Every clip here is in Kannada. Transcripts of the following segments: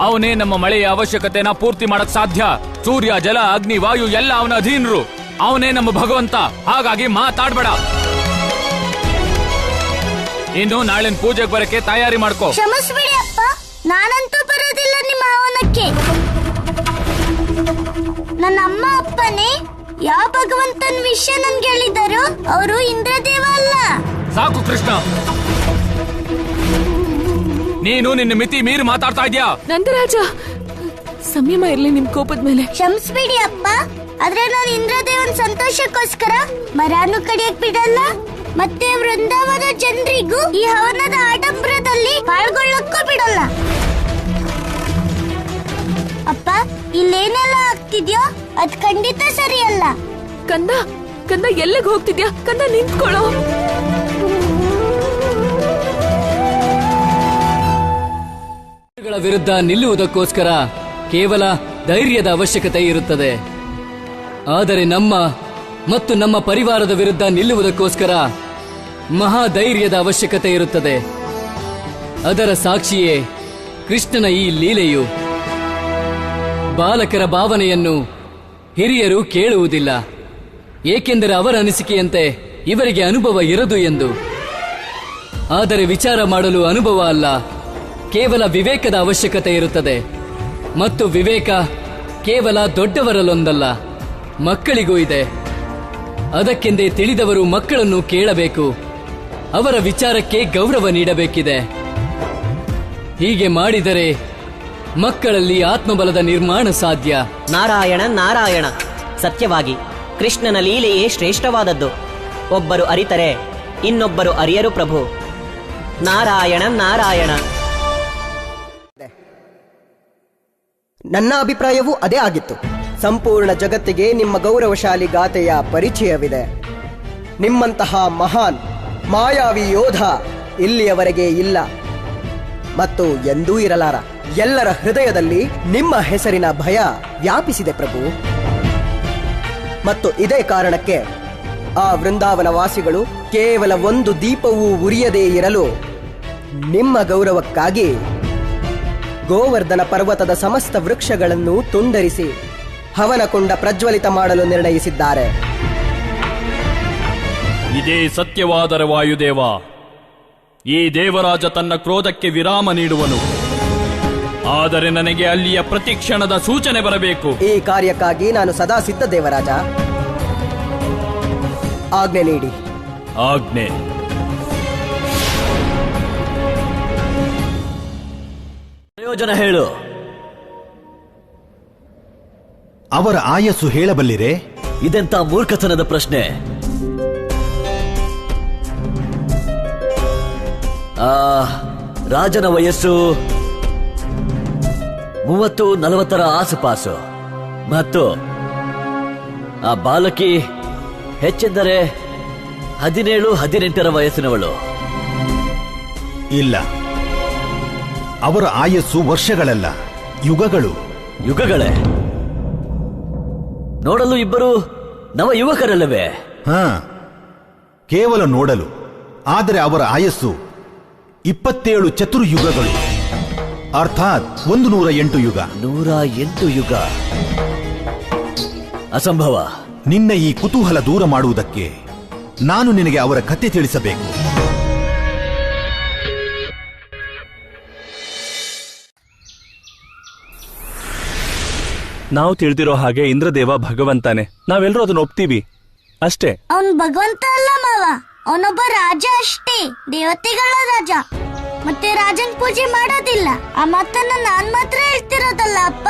ಅವನೇ ನಮ್ಮ ಮಳೆಯ ಅವಶ್ಯಕತೆನ ಪೂರ್ತಿ ಮಾಡಕ್ ಸಾಧ್ಯ. ಸೂರ್ಯ, ಜಲ, ಅಗ್ನಿ, ವಾಯು ಎಲ್ಲ ಅವನ ಅಧೀನರು. ಅವನೇ ನಮ್ಮ ಭಗವಂತ. ಹಾಗಾಗಿ ಮಾತಾಡ್ಬೇಡ. ಇನ್ನು ನಾಳಿನ ಪೂಜೆಗೆ ಬರಕ್ಕೆ ತಯಾರಿ ಮಾಡ್ಕೋ. ಕ್ಷಮಿಸ್ಬಿಡಿ ಅಪ್ಪ, ನಾನಂತೂ ಬರೋದಿಲ್ಲ ನಿಮ್ಮ ಹವನಕ್ಕೆ. ನನ್ನ ಅಮ್ಮ ಅಪ್ಪನೇ ಯಾವ ಭಗವಂತನ ವಿಷಯ ನನ್ಗೆ ಹೇಳಿದರು. ಅವರು ಇಂದ್ರದೇವ ಅಲ್ಲ. ಸಾಕು ಕೃಷ್ಣ, ನೀನು ನಿನ್ನ ಮಿತಿ ಮೀರಿ ಮಾತಾಡ್ತಾ ಇದ್ಯಾ. ನಂದರಾಜ, ಸಂಯಮ ಇರ್ಲಿ ನಿಮ್ ಕೋಪದ ಮೇಲೆ. ಕ್ಷಮಿಸ್ಬಿಡಿ ಅಪ್ಪ, ಆದ್ರೆ ನಾನು ಇಂದ್ರದೇವನ್ ಸಂತೋಷಕ್ಕೋಸ್ಕರ ಮರಾನು ಕಡಿಯಕ್ ಬಿಡಲ್ಲ. ಮತ್ತೆ ವೃಂದಾವನ ಜನರಿಗೂ ಈ ಹವನದ ಆಡಂಬರದಲ್ಲಿ ಪಾಲ್ಗೊಳ್ಳಕ್ಕೂ ಬಿಡಲ್ಲ. ಅಪ್ಪ, ಇಲ್ಲೇನೆಲ್ಲ ಆಗ್ತಿದ್ಯೋ ಅದ್ ಖಂಡಿತ ಸರಿಯಲ್ಲ. ಕಂದ, ಕಂದ ಎಲ್ಲಿಗೆ ಹೋಗ್ತಿದ್ಯಾ? ಕಂದ ನಿಂತ್ಕೊಳ್ಳೋ. ವಿರುದ್ಧ ನಿಲ್ಲುವುದಕ್ಕೋಸ್ಕರ ಕೇವಲ ಧೈರ್ಯದ ಅವಶ್ಯಕತೆ ಇರುತ್ತದೆ. ಆದರೆ ನಮ್ಮ ಮತ್ತು ನಮ್ಮ ಪರಿವಾರದ ವಿರುದ್ಧ ನಿಲ್ಲುವುದಕ್ಕೋಸ್ಕರ ಮಹಾಧೈರ್ಯದ ಅವಶ್ಯಕತೆ ಇರುತ್ತದೆ. ಅದರ ಸಾಕ್ಷಿಯೇ ಕೃಷ್ಣನ ಈ ಲೀಲೆಯು. ಬಾಲಕರ ಭಾವನೆಯನ್ನು ಹಿರಿಯರು ಕೇಳುವುದಿಲ್ಲ, ಏಕೆಂದರೆ ಅವರ ಅನಿಸಿಕೆಯಂತೆ ಇವರಿಗೆ ಅನುಭವ ಇರದು ಎಂದು. ಆದರೆ ವಿಚಾರ ಮಾಡಲು ಅನುಭವ ಅಲ್ಲ, ಕೇವಲ ವಿವೇಕದ ಅವಶ್ಯಕತೆ ಇರುತ್ತದೆ. ಮತ್ತು ವಿವೇಕ ಕೇವಲ ದೊಡ್ಡವರಲ್ಲೊಂದಲ್ಲ, ಮಕ್ಕಳಿಗೂ ಇದೆ. ಅದಕ್ಕೆಂದೇ ತಿಳಿದವರು ಮಕ್ಕಳನ್ನು ಕೇಳಬೇಕು, ಅವರ ವಿಚಾರಕ್ಕೆ ಗೌರವ ನೀಡಬೇಕಿದೆ. ಹೀಗೆ ಮಾಡಿದರೆ ಮಕ್ಕಳಲ್ಲಿ ಆತ್ಮಬಲದ ನಿರ್ಮಾಣ ಸಾಧ್ಯ. ನಾರಾಯಣ ನಾರಾಯಣ. ಸತ್ಯವಾಗಿ ಕೃಷ್ಣನ ಲೀಲೆಯೇ ಶ್ರೇಷ್ಠವಾದದ್ದು. ಒಬ್ಬರು ಅರಿತರೆ ಇನ್ನೊಬ್ಬರು ಅರಿಯರು ಪ್ರಭು. ನಾರಾಯಣ ನಾರಾಯಣ. ನನ್ನ ಅಭಿಪ್ರಾಯವೂ ಅದೇ ಆಗಿತ್ತು. ಸಂಪೂರ್ಣ ಜಗತ್ತಿಗೆ ನಿಮ್ಮ ಗೌರವಶಾಲಿ ಗಾಥೆಯ ಪರಿಚಯವಿದೆ. ನಿಮ್ಮಂತಹ ಮಹಾನ್ ಮಾಯಾವಿ ಯೋಧ ಇಲ್ಲಿಯವರೆಗೆ ಇಲ್ಲ ಮತ್ತು ಎಂದೂ ಇರಲಾರ. ಎಲ್ಲರ ಹೃದಯದಲ್ಲಿ ನಿಮ್ಮ ಹೆಸರಿನ ಭಯ ವ್ಯಾಪಿಸಿದೆ ಪ್ರಭು. ಮತ್ತು ಇದೇ ಕಾರಣಕ್ಕೆ ಆ ವೃಂದಾವನ ವಾಸಿಗಳು ಕೇವಲ ಒಂದು ದೀಪವೂ ಉರಿಯದೇ ಇರಲು ನಿಮ್ಮ ಗೌರವಕ್ಕಾಗಿ ಗೋವರ್ಧನ ಪರ್ವತದ ಸಮಸ್ತ ವೃಕ್ಷಗಳನ್ನು ತುಂಡರಿಸಿ ಹವನಕುಂಡ ಪ್ರಜ್ವಲಿತ ಮಾಡಲು ನಿರ್ಣಯಿಸಿದ್ದಾರೆ. ಇದೇ ಸತ್ಯವಾದರೆ ವಾಯುದೇವ, ಈ ದೇವರಾಜ ತನ್ನ ಕ್ರೋಧಕ್ಕೆ ವಿರಾಮ ನೀಡುವನು. ಆದರೆ ನನಗೆ ಅಲ್ಲಿಯ ಪ್ರತಿಕ್ಷಣದ ಸೂಚನೆ ಬರಬೇಕು. ಈ ಕಾರ್ಯಕ್ಕಾಗಿ ನಾನು ಸದಾ ಸಿದ್ಧ ದೇವರಾಜ. ಆಜ್ಞೆ ನೀಡಿ. ಆಜ್ಞೆ. ಪ್ರಯೋಜನ ಹೇಳು. ಅವರ ಆಯಸ್ಸು ಹೇಳಬಲ್ಲಿರೆ? ಇದೆಂತ ಮೂರ್ಖತನದ ಪ್ರಶ್ನೆ. ರಾಜನ ವಯಸ್ಸು 30-40 ಆಸುಪಾಸು ಮತ್ತು ಆ ಬಾಲಕಿ ಹೆಚ್ಚೆಂದರೆ 17-18 ವಯಸ್ಸಿನವಳು. ಇಲ್ಲ, ಅವರ ಆಯಸ್ಸು ವರ್ಷಗಳಲ್ಲ, ಯುಗಗಳು. ಯುಗಗಳೇ? ನೋಡಲು ಇಬ್ಬರು ನವ ಯುವಕರಲ್ಲವೇ? ಕೇವಲ ನೋಡಲು. ಆದರೆ ಅವರ ಆಯಸ್ಸು 27 ಚತುರ್ಯುಗಗಳು, ಅರ್ಥಾತ್ 108 ಯುಗ. 108 ಯುಗ? ಅಸಂಭವ. ನಿನ್ನ ಈ ಕುತೂಹಲ ದೂರ ಮಾಡುವುದಕ್ಕೆ ನಾನು ನಿನಗೆ ಅವರ ಕಥೆ ತಿಳಿಸಬೇಕು. ನಾವು ತಿಳಿದಿರೋ ಹಾಗೆ ಇಂದ್ರದೇವ ಭಗವಂತನೇ. ನಾವೆಲ್ಲರೂ ಅದನ್ನ ಒಪ್ತೀವಿ ಅಷ್ಟೇ. ಅವನ್ ಭಗವಂತ ಅಲ್ಲ ಮಾವ, ಅವನೊಬ್ಬ ರಾಜ ಅಷ್ಟೇ, ದೇವತೆಗಳ ರಾಜ. ಮತ್ತೆ ರಾಜನ್ ಪೂಜೆ ಮಾಡೋದಿಲ್ಲ. ಆ ಮಾತನ್ನ ನಾನ್ ಮಾತ್ರ ಹೇಳ್ತಿರೋದಲ್ಲ ಅಪ್ಪ.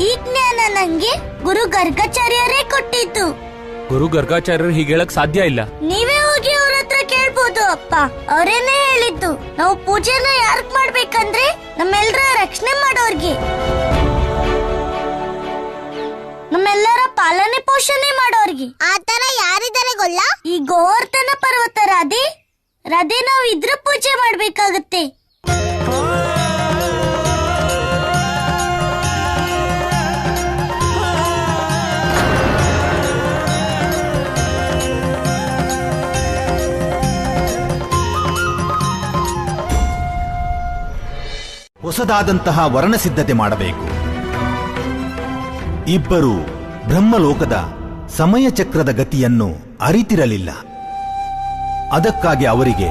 ಈ ಜ್ಞಾನ ನಂಗೆ ಗುರು ಗರ್ಗಾಚಾರ್ಯರೇ ಕೊಟ್ಟಿತ್ತು. ಗುರು ಗರ್ಗಾಚಾರ್ಯರು ಹೀಗೆ ಹೇಳಕ್ ಸಾಧ್ಯ ಇಲ್ಲ. ನೀವೇ ಹೋಗಿ ಅವ್ರ ಹತ್ರ ಕೇಳ್ಬೋದು ಅಪ್ಪ, ಅವರೇನೇ ಹೇಳಿದ್ದು. ನಾವು ಪೂಜೆನ ಯಾರ್ಗ್ ಮಾಡ್ಬೇಕಂದ್ರೆ ನಮ್ಮೆಲ್ಲರ ರಕ್ಷಣೆ ಮಾಡೋರ್ಗೆ, ನಮ್ಮೆಲ್ಲರ ಪಾಲನೆ ಪೋಷಣೆ ಮಾಡೋರ್ಗೆ. ಆತರ ಯಾರಿದ್ದಾರೆ ಗೊಲ್ಲ? ಈ ಗೋವರ್ಧನ ಪರ್ವತ ರಾಧೆ ನಾವು ಇದ್ರ ಪೂಜೆ ಮಾಡ್ಬೇಕಾಗತ್ತೆ. ಹೊಸದಾದಂತಹ ವರ್ಣ ಸಿದ್ಧತೆ ಮಾಡಬೇಕು. ಇಬ್ಬರು ಬ್ರಹ್ಮಲೋಕದ ಸಮಯ ಚಕ್ರದ ಗತಿಯನ್ನು ಅರಿತಿರಲಿಲ್ಲ. ಅದಕ್ಕಾಗಿ ಅವರಿಗೆ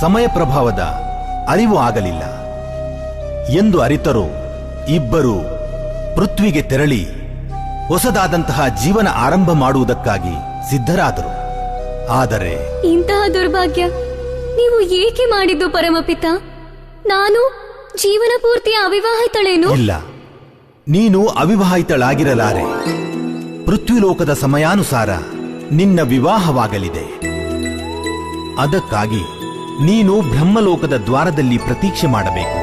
ಸಮಯ ಪ್ರಭಾವದ ಅರಿವು ಆಗಲಿಲ್ಲ ಎಂದು ಅರಿತರು ಇಬ್ಬರು ಪೃಥ್ವಿಗೆ ತೆರಳಿ ಹೊಸದಾದಂತಹ ಜೀವನ ಆರಂಭ ಮಾಡುವುದಕ್ಕಾಗಿ ಸಿದ್ಧರಾದರು. ಆದರೆ ಇಂತಹ ದುರ್ಭಾಗ್ಯ ನೀವು ಏಕೆ ಮಾಡಿದ್ದು ಪರಮಪಿತ? ನಾನು ಜೀವನ ಪೂರ್ತಿ ಅವಿವಾಹಿತಳೇನು? ಇಲ್ಲ, ನೀನು ಅವಿವಾಹಿತಳಾಗಿರಲಾರೆ. ಪೃಥ್ವಿಲೋಕದ ಸಮಯಾನುಸಾರ ನಿನ್ನ ವಿವಾಹವಾಗಲಿದೆ. ಅದಕ್ಕಾಗಿ ನೀನು ಬ್ರಹ್ಮಲೋಕದ ದ್ವಾರದಲ್ಲಿ ಪ್ರತೀಕ್ಷೆ ಮಾಡಬೇಕು.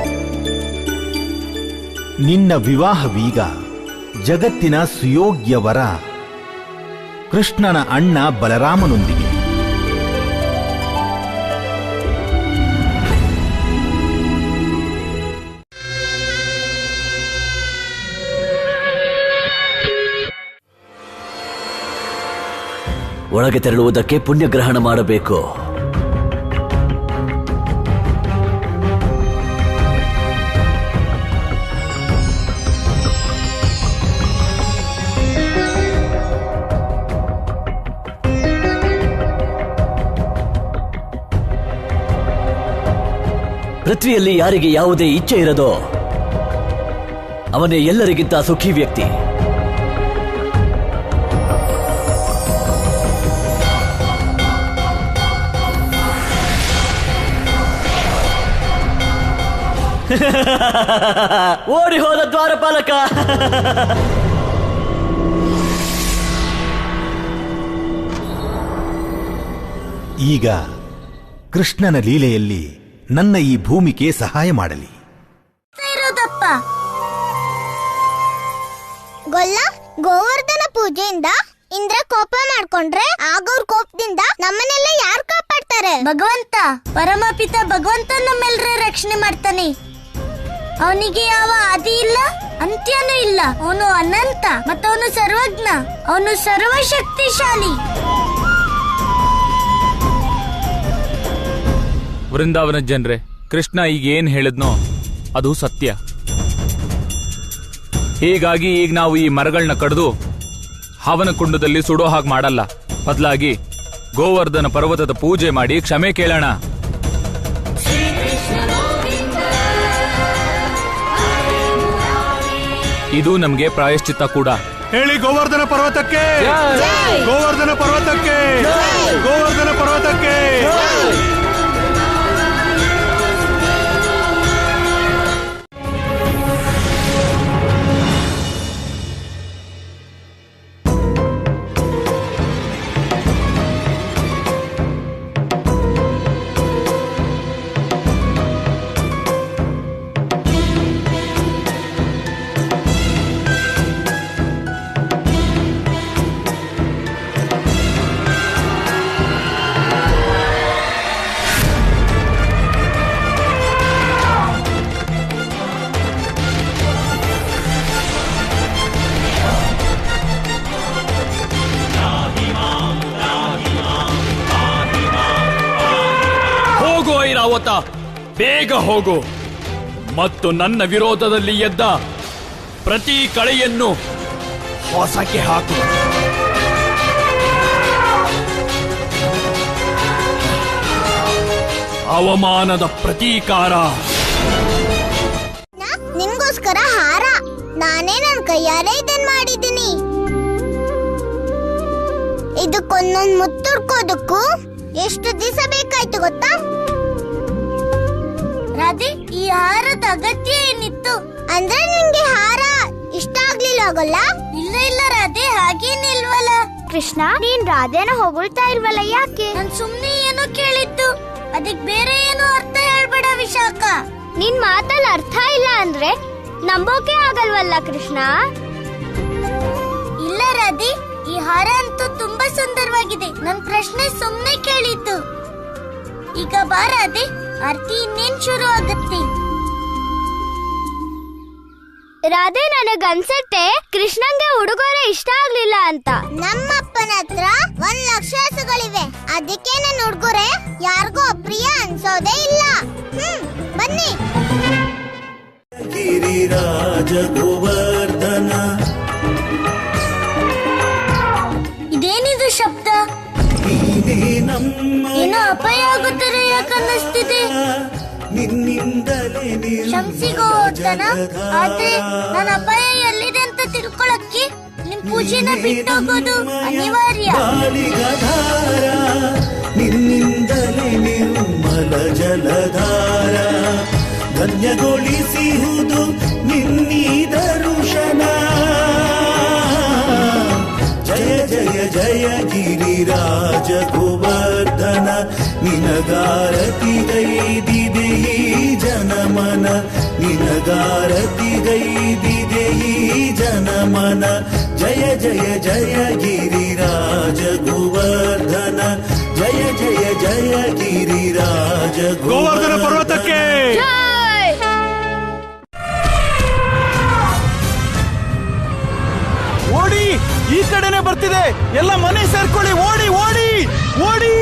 ನಿನ್ನ ವಿವಾಹವೀಗ ಜಗತ್ತಿನ ಸುಯೋಗ್ಯ ವರ ಕೃಷ್ಣನ ಅಣ್ಣ ಬಲರಾಮನೊಂದಿಗೆ. ಒಳಗೆ ತೆರಳುವುದಕ್ಕೆ ಪುಣ್ಯಗ್ರಹಣ ಮಾಡಬೇಕು. ಪೃಥ್ವಿಯಲ್ಲಿ ಯಾರಿಗೆ ಯಾವುದೇ ಇಚ್ಛೆ ಇರದೋ ಅವನೇ ಎಲ್ಲರಿಗಿಂತ ಸುಖಿ ವ್ಯಕ್ತಿ. ಓಡಿ ಹೋದ ದ್ವಾರಪಾಲಕ. ಈಗ ಕೃಷ್ಣನ ಲೀಲೆಯಲ್ಲಿ ನನ್ನ ಈ ಭೂಮಿಗೆ ಸಹಾಯ ಮಾಡಲಿ. ಇರೋದಪ್ಪ ಗೊಲ್ಲ, ಗೋವರ್ಧನ ಪೂಜೆಯಿಂದ ಇಂದ್ರ ಕೋಪ ಮಾಡ್ಕೊಂಡ್ರೆ ಆಗೋರ್ ಕೋಪದಿಂದ ನಮ್ಮನ್ನೆಲ್ಲ ಯಾರು ಕಾಪಾಡ್ತಾರೆ? ಭಗವಂತ, ಪರಮಪಿತ ಭಗವಂತ ನಮ್ಮೆಲ್ಲರ ರಕ್ಷಣೆ ಮಾಡ್ತಾನೆ. ಅವನಿಗೆ ಯಾವ ಆದಿ ಇಲ್ಲ, ಅಂತ್ಯನೂ ಇಲ್ಲ. ಅವನು ಅನಂತ ಮತ್ತವನು ಸರ್ವಜ್ಞ, ಅವನು ಸರ್ವಶಕ್ತಿಶಾಲಿ. ವೃಂದಾವನ ಜನರೇ, ಕೃಷ್ಣ ಈಗ ಏನ್ ಹೇಳಿದ್ನೋ ಅದು ಸತ್ಯ. ಹೀಗಾಗಿ ಈಗ ನಾವು ಈ ಮರಗಳನ್ನ ಕಡಿದು ಹವನ ಕುಂಡದಲ್ಲಿ ಸುಡೋ ಹಾಗೆ ಮಾಡಲ್ಲ. ಬದಲಾಗಿ ಗೋವರ್ಧನ ಪರ್ವತದ ಪೂಜೆ ಮಾಡಿ ಕ್ಷಮೆ ಕೇಳೋಣ. ಇದು ನಮ್ಗೆ ಪ್ರಾಯಶ್ಚಿತ್ತ ಕೂಡ. ಹೇಳಿ ಗೋವರ್ಧನ ಪರ್ವತಕ್ಕೆ, ಗೋವರ್ಧನ ಪರ್ವತಕ್ಕೆ, ಗೋವರ್ಧನ ಪರ್ವತಕ್ಕೆ. ಐರಾವತ, ಬೇಗ ಹೋಗು ಮತ್ತು ನನ್ನ ವಿರೋಧದಲ್ಲಿ ಎದ್ದ ಪ್ರತಿ ಕಳೆಯನ್ನು ಹೊಸಕ್ಕೆ ಹಾಕು. ಅವಮಾನದ ಪ್ರತೀಕಾರ. ನಿನ್ಗೋಸ್ಕರ ಹಾರ ನಾನೇ ನನ್ನ ಕೈಯಾರೆ ಇದನ್ ಮಾಡಿದ್ದೀನಿ. ಇದಕ್ಕೊಂದೊಂದು ಮುತ್ತುಡ್ಕೋದಕ್ಕೂ ಎಷ್ಟು ದಿವಸ ಬೇಕಾಯ್ತು ಗೊತ್ತಾ? ರಾಧೆ, ಈ ಹಾರದ ಅಗತ್ಯ ಏನಿತ್ತು? ಅಂದ್ರೆ ನಿಂಗೆ ಹಾರ ಇಷ್ಟ ಆಗ್ಲಿಲ್ಲ ಆಗೋಲ್ಲ? ಇಲ್ಲ ಇಲ್ಲ ರಾಧೆ, ಹಾಗೇನಿಲ್ವಲ್ಲ. ಕೃಷ್ಣ, ನೀನ್ ರಾಧೆನ ಹೊಗಳ್ತಾ ಇಲ್ವಲ್ಲ, ಯಾಕೆ? ನಾನ್ ಸುಮ್ನೆ ಏನೋ ಕೇಳಿದ್ದು, ಅದಕ್ ಬೇರೆ ಏನೋ ಅರ್ಥ ಹೇಳ್ಬೇಡ ವಿಶಾಖ. ನಿನ್ ಮಾತಲ್ಲಿ ಅರ್ಥ ಇಲ್ಲ ಅಂದ್ರೆ ನಂಬೋಕೆ ಆಗಲ್ವಲ್ಲ ಕೃಷ್ಣ. ಇಲ್ಲ ರಾಧೆ, ಈ ಹಾರ ಅಂತೂ ತುಂಬಾ ಸುಂದರವಾಗಿದೆ. ನನ್ ಪ್ರಶ್ನೆ ಸುಮ್ನೆ ಕೇಳಿದ್ದು. ಈಗ ಬಾ ರಾಧೆ, ಆರ್ತಿ ಇನ್ನೇನ್ ಶುರು ಆಗತ್ತೆ. ರಾಧೆ, ನನಗನ್ಸತ್ತೆ ಕೃಷ್ಣಂಗೆ ಉಡುಗೊರೆ ಇಷ್ಟ ಆಗ್ಲಿಲ್ಲ ಅಂತ. ನಮ್ಮಪ್ಪನ ಹತ್ರ 1,00,000 ಹಸುಗಳಿವೆ, ಅದಕ್ಕೆ ನನ್ನ ಉಡುಗೊರೆ ಯಾರಿಗೂ ಅಪ್ರಿಯ ಅನ್ಸೋದೇ ಇಲ್ಲ. ಬನ್ನಿ. ಗಿರಿರಾಜ ಗೋವರ್ಧನ. ಇದೇನಿದು ಶಬ್ದ? ಏನೋ ಅಪಾಯ ಆಗುತ್ತದೆ ಯಾಕನ್ನಿಸ್ತಿದೆ. ಶಂಸಿಗೋವರ್ಧನ, ಆದ್ರೆ ನನ್ನ ಅಪಾಯ ಎಲ್ಲಿದೆ ಅಂತ ತಿಳ್ಕೊಳಕ್ಕೆ ನಿಮ್ ಪೂಜೆನ ಬಿಟ್ಟೋಗೋದು ಅನಿವಾರ್ಯ. ನಿನ್ನಿಂದಲೇ ನಿರ್ಮಲ ಜಲಧಾರ ಧನ್ಯಗೊಳಿಸಿಹುದು ನಿನ್ನೀ ದರುಶನ. ಜಯ ಜಯ ಜಯ ಗಿರಿರಾಜ ಗೋವರ್ಧನ, ನಿನಗಾರತಿಗೈದಿದೆ ಈ ಜನಮನ, ನಿನಗಾರತಿಗೈದಿದೆ ಈ ಜನಮನ. ಜಯ ಜಯ ಜಯ ಗಿರಿರಾಜ ಗೋವರ್ಧನ, ಜಯ ಜಯ ಜಯ ಗಿರಿರಾಜ ಗೋವರ್ಧನ ಪರ್ವತಕ್ಕೆ. ಓಡಿ, ಈ ಕಡೆನೆ ಬರ್ತಿದೆ, ಎಲ್ಲ ಮನೆ ಸೇರ್ಕೊಳ್ಳಿ, ಓಡಿ ಓಡಿ ಓಡಿ.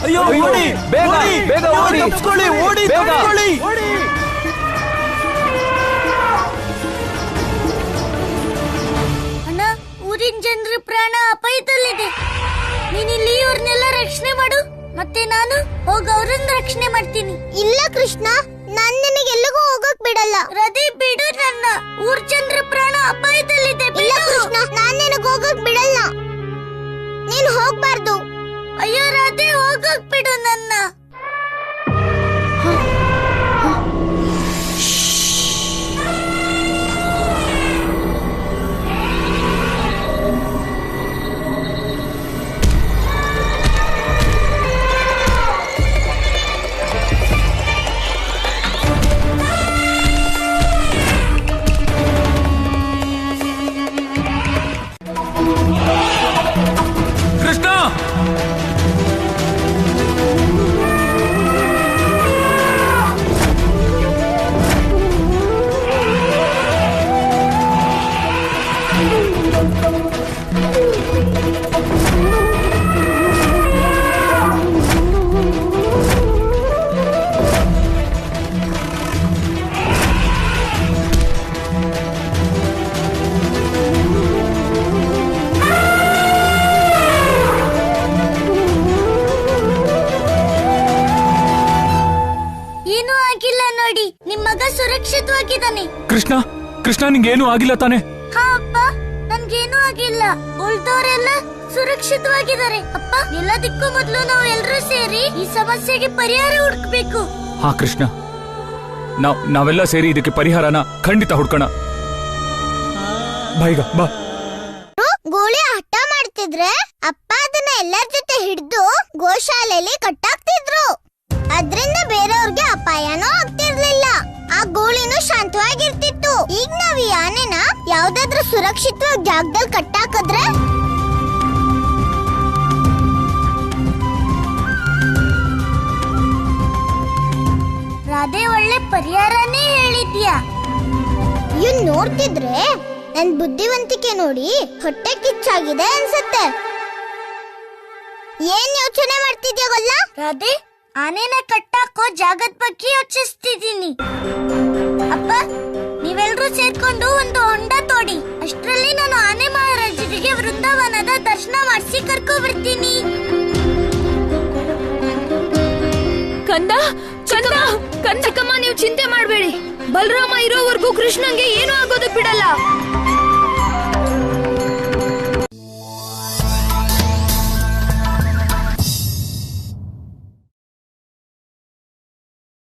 ಅಯ್ಯೋ, ಓಡಿ, ಬೇಗ ಬೇಗ ಓಡಿ, ತಪ್ಪಿಸ್ಕೊಳ್ಳಿ, ಓಡಿ, ತಪ್ಪಿಸ್ಕೊಳ್ಳಿ. ಅಣ್ಣ, ಊರಿನ ಜನರ ಪ್ರಾಣ ಅಪಾಯದಲ್ಲಿದೆ. ನೀನಿಲ್ಲಿ ಇವ್ರನ್ನೆಲ್ಲ ರಕ್ಷಣೆ ಮಾಡು, ಮತ್ತೆ ನಾನು ಹೋಗಿ ಅವ್ರನ್ನ ರಕ್ಷಣೆ ಮಾಡ್ತೀನಿ. ಇಲ್ಲ ಕೃಷ್ಣ, ನಾನ್ ನಿನಗೆಲ್ಲಿಗೂ ಹೋಗಕ್ ಬಿಡಲ್ಲ. ರದಿ, ಬಿಡು ನನ್ನ. ಊರ್ ಜನರ ಪ್ರಾಣ ಅಪಾಯದಲ್ಲಿದೆ. ಇಲ್ಲ ಕೃಷ್ಣ, ನಾನ್ ನಿನಗ್ ಹೋಗಕ್ ಬಿಡಲ್ಲ. ನೀನ್ ಹೋಗ್ಬಾರ್ದು. ಅಯ್ಯೋ ರಾಧೆ, ಹೋಗಕ್ ಬಿಡು ನನ್ನ. ಕೃಷ್ಣ, ಏನೂ ಆಗಿಲ್ಲ ನೋಡಿ, ನಿಮ್ ಮಗ ಸುರಕ್ಷಿತವಾಗಿದ್ದಾನೆ. ಕೃಷ್ಣ, ಕೃಷ್ಣ, ನಿಂಗೇನು ಆಗಿಲ್ಲ ತಾನೆ? ಹಾ ಅಪ್ಪ, ನನ್ಗೇನೂ ಆಗಿಲ್ಲ. ಉಳ್ದವರೆಲ್ಲ ಸುರಕ್ಷಿತವಾಗಿದ್ದಾರೆ. ಅಪ್ಪ, ಎಲ್ಲದಕ್ಕೂ ಮೊದಲು ನಾವು ಎಲ್ಲರೂ ಸೇರಿ ಈ ಸಮಸ್ಯೆಗೆ ಪರಿಹಾರ ಹುಡುಕ್ಬೇಕು. ಹಾ ಕೃಷ್ಣ, ನಾವೆಲ್ಲ ಸೇರಿ ಇದಕ್ಕೆ ಪರಿಹಾರನ ಖಂಡಿತ ಹುಡ್ಕೋಣ. ಬಾ, ಬಾ. ಗೋಳಿ ಹಠ ಮಾಡ್ತಿದ್ರೆ ಅಪ್ಪ ಅದನ್ನ ಎಲ್ಲರ ಜೊತೆ ಹಿಡಿದು ಗೋಶಾಲೆಯಲ್ಲಿ ಕಟ್ಟಾಕ್ತಿದ್ರು. ಅದ್ರಿಂದ ಬೇರೆಯವ್ರಿಗೆ ಅಪಾಯನೂ ಆಗ್ತಿರ್ಲಿಲ್ಲ. ಆ ಗೋಳಿನೂ ಶಾಂತವಾಗಿರ್ತಿತ್ತು. ಈಗ ನಾವ್ ಈ ಆನೆನ ಯಾವ್ದಾದ್ರೂ ಸುರಕ್ಷಿತವಾಗಿ ಜಾಗದಲ್ಲಿ ಕಟ್ಟಾಕಿದ್ರೆ ರಾಧೆ ಒಳ್ಳೆ ಪರಿಹಾರನೇ ಹೇಳಿದ್ಯಾ. ಇವ್ನ್ ನೋಡ್ತಿದ್ರೆ ನನ್ ಬುದ್ಧಿವಂತಿಕೆ ನೋಡಿ ಹೊಟ್ಟೆ ಕಿಚ್ಚಾಗಿದೆ ಅನ್ಸತ್ತೆ. ಏನ್ ಯೋಚನೆ ಮಾಡ್ತಿದ್ಯಾ ಗೊಲ್ಲ ರಾಧೆ? ಆನೆನ ಕಟ್ಟಾಕೋ ಜಾಗದ ಬಗ್ಗೆ ಯೋಚಿಸ್ತಿದ್ದೀನಿ. ಅಪ್ಪ, ನೀವೆಲ್ರೂ ಸೇರ್ಕೊಂಡು ಒಂದು ಹೊಂಡ ತೋಡಿ. ಅಷ್ಟ್ರಲ್ಲಿ ನಾನು ಆನೆ ಮಹಾರಾಜರಿಗೆ ವೃಂದಾವನದ ದರ್ಶನ ಮಾಡಿಸಿ ಕರ್ಕೊ ಬರ್ತೀನಿ. ಕಂದ, ಚಂದ, ಚಿಕ್ಕಮ್ಮ, ನೀವು ಚಿಂತೆ ಮಾಡ್ಬೇಡಿ. ಬಲರಾಮ ಇರೋವರೆಗೂ ಕೃಷ್ಣಂಗೆ ಏನೂ ಆಗೋದಕ್ ಬಿಡಲ್ಲ.